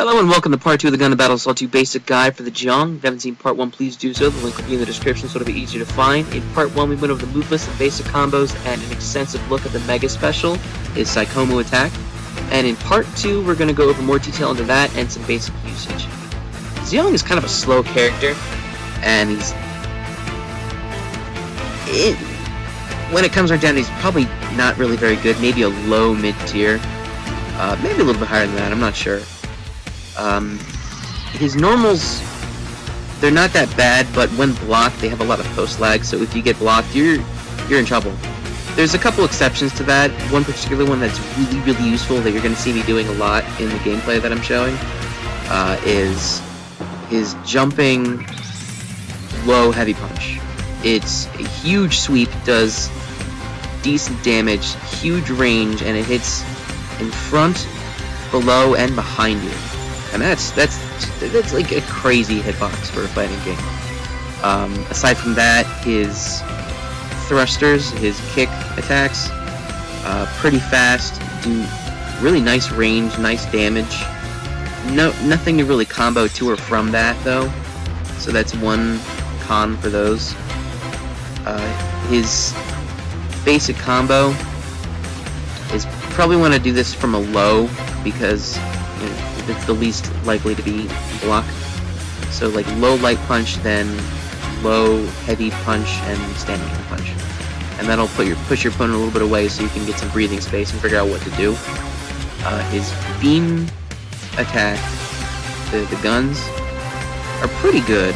Hello and welcome to part 2 of the Gundam Battle Assault 2 basic guide for the Zeong. If you haven't seen part 1, please do so. The link will be in the description so it'll be easier to find. In part 1, we went over the move list and basic combos and an extensive look at the Mega Special, his Psychomu attack. And in part 2, we're going to go over more detail into that and some basic usage. Zeong is kind of a slow character, and when it comes right down, he's probably not really very good, maybe a low mid-tier. Maybe a little bit higher than that, I'm not sure. His normals, they're not that bad, but when blocked, they have a lot of post lag, so if you get blocked, you're in trouble. There's a couple exceptions to that. One particular one that's really useful that you're going to see me doing a lot in the gameplay that I'm showing is his jumping low heavy punch. It's a huge sweep, does decent damage, huge range, and it hits in front, below, and behind you. And that's like a crazy hitbox for a fighting game. Aside from that, his thrusters, his kick attacks, pretty fast, do really nice range, nice damage. Nothing to really combo to or from that though, so that's one con for those. His basic combo is probably want to do this from a low because you know, it's the least likely to be blocked. So like low light punch, then low heavy punch, and standing heavy punch. And that'll push your opponent a little bit away so you can get some breathing space and figure out what to do. His beam attack, the guns, are pretty good.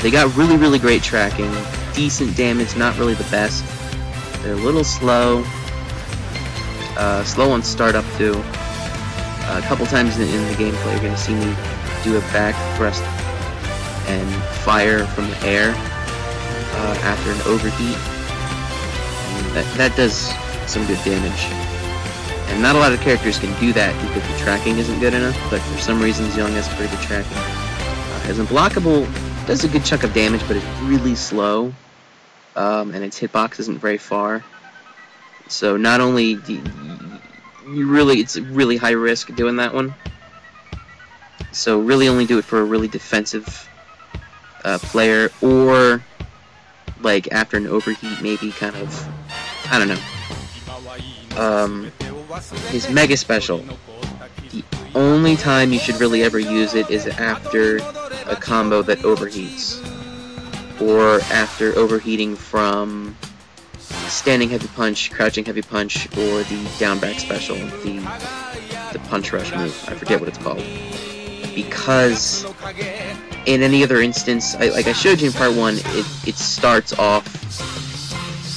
They got really great tracking, decent damage, not really the best. They're a little slow. Slow on startup too. A couple times in the gameplay you're going to see me do a back thrust and fire from the air after an overheat. And that does some good damage. And not a lot of characters can do that because the tracking isn't good enough, but for some reason Zeong has pretty good tracking. As unblockable, does a good chunk of damage, but it's really slow, and its hitbox isn't very far. So not only do it's really high risk doing that one. So really only do it for a really defensive player, or like after an overheat, maybe kind of, I don't know. His Mega Special, the only time you should really ever use it is after a combo that overheats, or after overheating from standing heavy punch, crouching heavy punch, or the down back special, the punch rush move. I forget what it's called. Because in any other instance, like I showed you in part 1, it starts off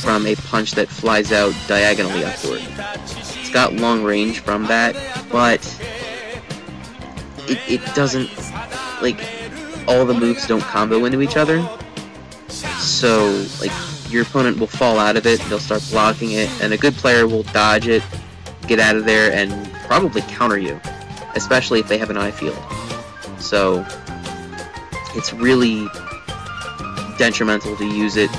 from a punch that flies out diagonally upward. It's got long range from that, but it doesn't, like, all the moves don't combo into each other. So, like, your opponent will fall out of it, they'll start blocking it, and a good player will dodge it, get out of there, and probably counter you, especially if they have an eye field. So, it's really detrimental to use it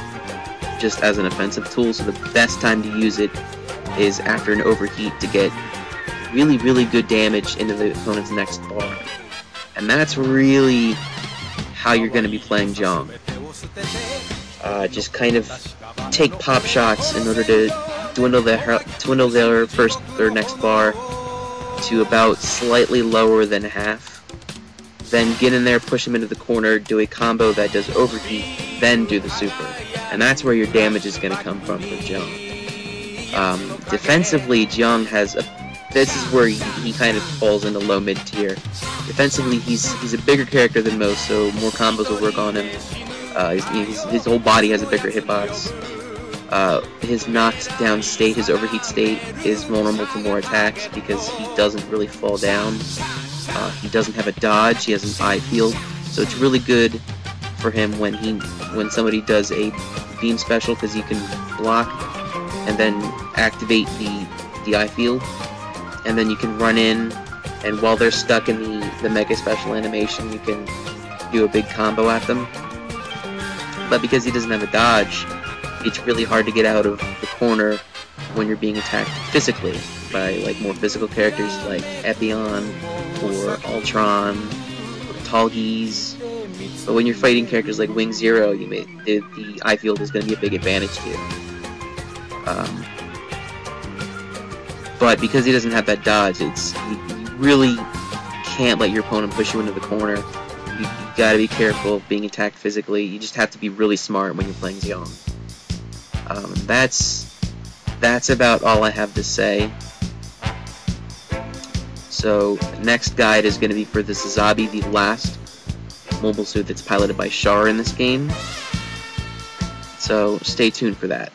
just as an offensive tool, so the best time to use it is after an overheat to get really good damage into the opponent's next bar. And that's really how you're going to be playing Zeong. Just kind of take pop shots in order to dwindle their first or next bar to about slightly lower than half. Then get in there, push them into the corner, do a combo that does overheat, then do the super. And that's where your damage is going to come from for Zeong. Defensively, Zeong has this is where he kind of falls into low mid tier. Defensively, he's a bigger character than most, so more combos will work on him. His whole body has a bigger hitbox. His knocked down state, his overheat state, is vulnerable to more attacks because he doesn't really fall down. He doesn't have a dodge, he has an eye field, so it's really good for him when somebody does a beam special, because you can block and then activate the eye field, and then you can run in, and while they're stuck in the Mega Special animation, you can do a big combo at them. But because he doesn't have a dodge, it's really hard to get out of the corner when you're being attacked physically by like more physical characters like Epion or Ultron or Talgeese. But when you're fighting characters like Wing Zero, the eye field is going to be a big advantage to you. But because he doesn't have that dodge, you really can't let your opponent push you into the corner. You gotta be careful of being attacked physically. You just have to be really smart when you're playing Zeong. That's about all I have to say. So, next guide is going to be for the Sazabi, the last mobile suit that's piloted by Char in this game. So, stay tuned for that.